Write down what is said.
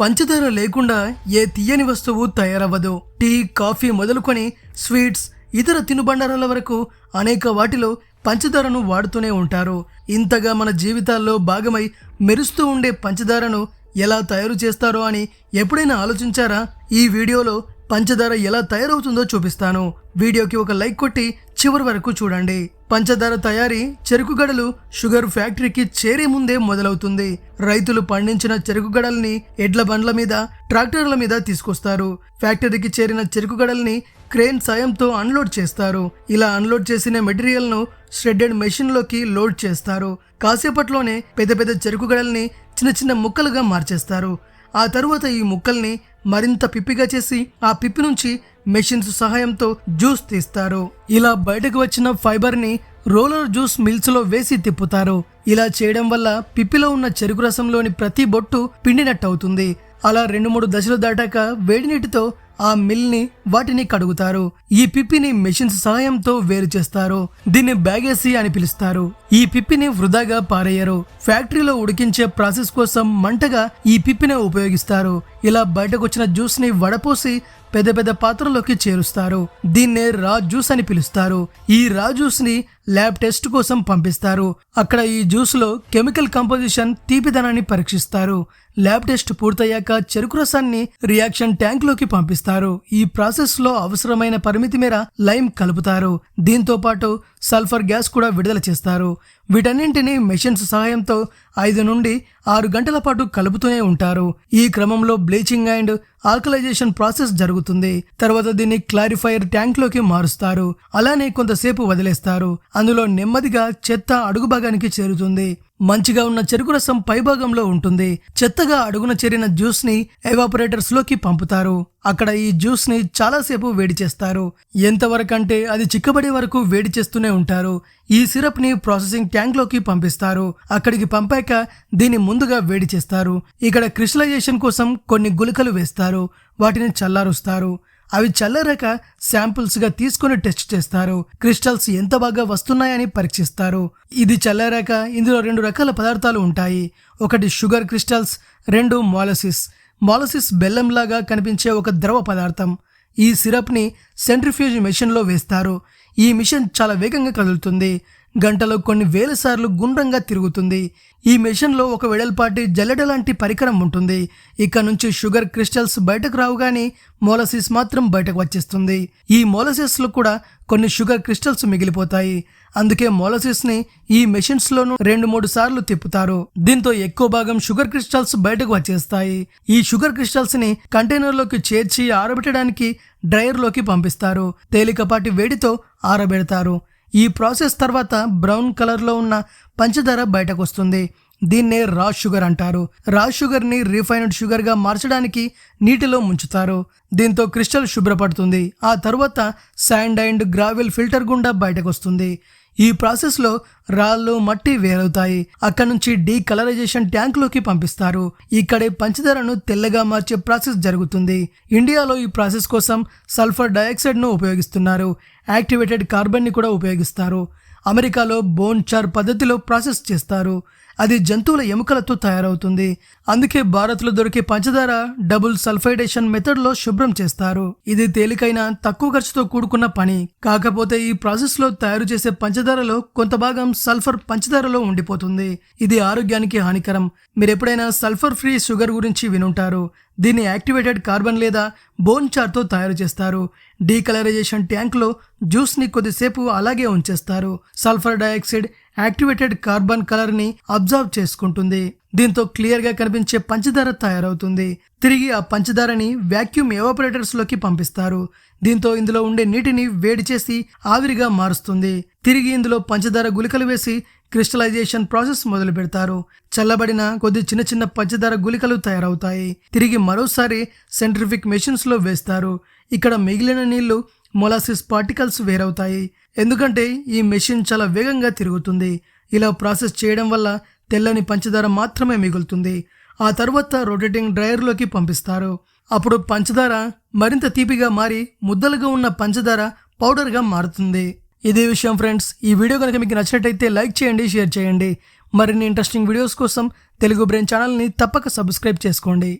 పంచదార లేకుండా ఏ తీయని వస్తువు తయారవ్వదు. టీ, కాఫీ మొదలుకొని స్వీట్స్, ఇతర తినుబండారాల వరకు అనేక వాటిలో పంచదారను వాడుతూనే ఉంటారు. ఇంతగా మన జీవితాల్లో భాగమై మెరుస్తూ ఉండే పంచదారను ఎలా తయారు చేస్తారో అని ఎప్పుడైనా ఆలోచించారా? ఈ వీడియోలో పంచదార ఎలా తయారవుతుందో చూపిస్తాను. వీడియోకి ఒక లైక్ కొట్టి చివరి వరకు చూడండి. పంచదార తయారీ చెరుకు గడలు షుగర్ ఫ్యాక్టరీకి చేరే ముందే మొదలవుతుంది. రైతులు పండించిన చెరుకు గడల్ని ఎడ్ల బండ్ల మీద, ట్రాక్టర్ల మీద తీసుకొస్తారు. ఫ్యాక్టరీకి చేరిన చెరుకు గడల్ని క్రేన్ సాయంతో అన్లోడ్ చేస్తారు. ఇలా అన్లోడ్ చేసిన మెటీరియల్ ను ష్రెడెడ్ మెషిన్ లోకి లోడ్ చేస్తారు. కాసేపట్లోనే పెద్ద పెద్ద చెరుకు గడల్ని చిన్న చిన్న ముక్కలుగా మార్చేస్తారు. ఆ తరువాత ఈ ముక్కల్ని మరింత పిప్పిగా చేసి ఆ పిప్పి నుంచి మెషిన్స్ సహాయంతో జ్యూస్ తీస్తారు. ఇలా బయటకు వచ్చిన ఫైబర్ ని రోలర్ జ్యూస్ మిల్స్ లో వేసి తిప్పుతారు. ఇలా చేయడం వల్ల పిప్పిలో ఉన్న చెరుకు రసంలోని ప్రతి బొట్టు పిండినట్టు అవుతుంది. అలా 2-3 దశలు దాటాక వేడి నీటితో ఆ మిల్ ని వాటిని కడుగుతారు. ఈ పిప్పిని మెషిన్స్ సహాయంతో వేరు చేస్తారు. దీన్ని బ్యాగేసి అని పిలుస్తారు. ఈ పిప్పిని వృధాగా పారేయరు. ఫ్యాక్టరీలో ఉడికించే ప్రాసెస్ కోసం మంటగా ఈ పిప్పిని ఉపయోగిస్తారు. ఇలా బయటకు వచ్చిన జ్యూస్ ని వడపోసి పెద్ద పెద్ద పాత్రలోకి చేరుస్తారు. దీన్నే రా జ్యూస్ అని పిలుస్తారు. ఈ రా జ్యూస్ ని ల్యాబ్ టెస్ట్ కోసం పంపిస్తారు. అక్కడ ఈ జ్యూస్ లో కెమికల్ కంపోజిషన్, తీపిదనాన్ని పరీక్షిస్తారు. ల్యాబ్ టెస్ట్ పూర్తయ్యాక చెరుకు రసాన్ని రియాక్షన్ ట్యాంక్ లోకి పంపిస్తారు. ఈ ప్రాసెస్ లో అవసరమైన పరిమితి మేర లైమ్ కలుపుతారు. దీంతో పాటు సల్ఫర్ గ్యాస్ కూడా విడుదల చేస్తారు. వీటన్నింటినీ మెషిన్స్ సహాయంతో 5 నుండి 6 గంటల పాటు కలుపుతూనే ఉంటారు. ఈ క్రమంలో బ్లీచింగ్ అండ్ ఆల్కలైజేషన్ ప్రాసెస్ జరుగుతుంది. తర్వాత దీన్ని క్లారిఫైయర్ ట్యాంక్ లోకి మారుస్తారు. అలానే కొంతసేపు వదిలేస్తారు. అందులో నెమ్మదిగా చెత్త అడుగు భాగానికి చేరుతుంది. మంచిగా ఉన్న చెరుకు రసం పైభాగంలో ఉంటుంది. చెత్తగా అడుగున చేరిన జ్యూస్ ని ఎవాపరేటర్స్ లోకి పంపుతారు. అక్కడ ఈ జ్యూస్ ని చాలాసేపు వేడి చేస్తారు. ఎంతవరకంటే అది చిక్కబడే వరకు వేడి చేస్తూనే ఉంటారు. ఈ సిరప్ ని ప్రాసెసింగ్ ట్యాంక్ లోకి పంపిస్తారు. అక్కడికి పంపాక దీన్ని ముందుగా వేడి చేస్తారు. ఇక్కడ క్రిస్టలైజేషన్ కోసం కొన్ని గుళికలు వేస్తారు. వాటిని చల్లారుస్తారు. అవి చల్లారాక శాంపుల్స్ గా తీసుకుని టెస్ట్ చేస్తారు. క్రిస్టల్స్ ఎంత బాగా వస్తున్నాయని పరీక్షిస్తారు. ఇది చల్లారాక ఇందులో 2 రకాల పదార్థాలు ఉంటాయి. ఒకటి షుగర్ క్రిస్టల్స్, 2 మాలసిస్. మాలసిస్ బెల్లంలాగా కనిపించే ఒక ద్రవ పదార్థం. ఈ సిరప్ ని సెంట్రిఫ్యూజ్ మెషిన్ లో వేస్తారు. ఈ మిషన్ చాలా వేగంగా కదులుతుంది. గంటలో కొన్ని వేల సార్లు గుండ్రంగా తిరుగుతుంది. ఈ మెషిన్ లో ఒక వెడల్పాటి జల్లెడ లాంటి పరికరం ఉంటుంది. ఇక్కడ నుంచి షుగర్ క్రిస్టల్స్ బయటకు రావు గాని మోలసిస్ మాత్రం బయటకు వచ్చేస్తుంది. ఈ మోలసిస్ లో కూడా కొన్ని షుగర్ క్రిస్టల్స్ మిగిలిపోతాయి. అందుకే మోలసిస్ ని ఈ మెషిన్స్ లోను 2-3 సార్లు తిప్పుతారు. దీంతో ఎక్కువ భాగం షుగర్ క్రిస్టల్స్ బయటకు వచ్చేస్తాయి. ఈ షుగర్ క్రిస్టల్స్ ని కంటైనర్ లోకి చేర్చి ఆరబెట్టడానికి డ్రైయర్ లోకి పంపిస్తారు. తేలికపాటి వేడితో ఆరబెడతారు. ఈ ప్రాసెస్ తర్వాత బ్రౌన్ కలర్ లో ఉన్న పంచదార బయటకు వస్తుంది. దీన్నే రా షుగర్ అంటారు. రా షుగర్ ని రిఫైన్డ్ షుగర్ గా మార్చడానికి నీటిలో ముంచుతారు. దీంతో క్రిస్టల్ శుభ్రపడుతుంది. ఆ తర్వాత శాండ్ అండ్ గ్రావెల్ ఫిల్టర్ గుండా బయటకు వస్తుంది. ఈ ప్రాసెస్ లో రాళ్ళు, మట్టి వేరవుతాయి. అక్కడ నుంచి డీకలరైజేషన్ ట్యాంక్ లోకి పంపిస్తారు. ఇక్కడే పంచదారను తెల్లగా మార్చే ప్రాసెస్ జరుగుతుంది. ఇండియాలో ఈ ప్రాసెస్ కోసం సల్ఫర్ డయాక్సైడ్ ను ఉపయోగిస్తున్నారు. యాక్టివేటెడ్ కార్బన్ ని కూడా ఉపయోగిస్తారు. అమెరికాలో బోన్ చార్ పద్ధతిలో ప్రాసెస్ చేస్తారు. అది జంతువుల ఎముకలతో తయారవుతుంది. అందుకే భారత్లో దొరికే పంచదార డబుల్ సల్ఫైడేషన్ మెథడ్ లో శుభ్రం చేస్తారు. ఇది తేలికైన, తక్కువ ఖర్చుతో కూడుకున్న పని. కాకపోతే ఈ ప్రాసెస్ లో తయారు చేసే పంచదారలో కొంత భాగం సల్ఫర్ పంచదారలో ఉండిపోతుంది. ఇది ఆరోగ్యానికి హానికరం. మీరు ఎప్పుడైనా సల్ఫర్ ఫ్రీ షుగర్ గురించి వినుంటారు. దీన్ని యాక్టివేటెడ్ కార్బన్ లేదా బోన్ చార్తో తయారు చేస్తారు. డీకలరైజేషన్ ట్యాంక్ లో జ్యూస్ ని కొద్దిసేపు అలాగే ఉంచేస్తారు. Sulphur dioxide activated carbon colour ని అబ్జర్వ్ చేసుకుంటుంది. దీంతో క్లియర్ గా కనిపించే పంచదార తయారవుతుంది. తిరిగి ఆ పంచదారని వాక్యూమ్ ఎవాపరేటర్స్ లోకి పంపిస్తారు. దీంతో ఇందులో ఉండే నీటిని వేడి చేసి ఆవిరిగా మారుస్తుంది. తిరిగి ఇందులో పంచదార గుళికలు వేసి క్రిస్టలైజేషన్ ప్రాసెస్ మొదలు పెడతారు. చల్లబడిన కొద్ది చిన్న చిన్న పంచదార గుళికలు తయారవుతాయి. తిరిగి మరోసారి సెంట్రిఫిక్ మెషిన్స్ లో వేస్తారు. ఇక్కడ మిగిలిన నీళ్లు మొలాసిస్ పార్టికల్స్ వేరవుతాయి. ఎందుకంటే ఈ మెషిన్ చాలా వేగంగా తిరుగుతుంది. ఇలా ప్రాసెస్ చేయడం వల్ల తెల్లని పంచదార మాత్రమే మిగులుతుంది. ఆ తర్వాత రొటేటింగ్ డ్రైయర్ లోకి పంపిస్తారు. అప్పుడు పంచదార మరింత తీపిగా మారి ముద్దలుగా ఉన్న పంచదార పౌడర్ గా మారుతుంది. ఇదే విషయం ఫ్రెండ్స్. ఈ వీడియో కనుక మీకు నచ్చినట్టయితే లైక్ చేయండి, షేర్ చేయండి. మరిన్ని ఇంట్రెస్టింగ్ వీడియోస్ కోసం తెలుగు బ్రెయిన్ ఛానల్ని తప్పక సబ్స్క్రైబ్ చేసుకోండి.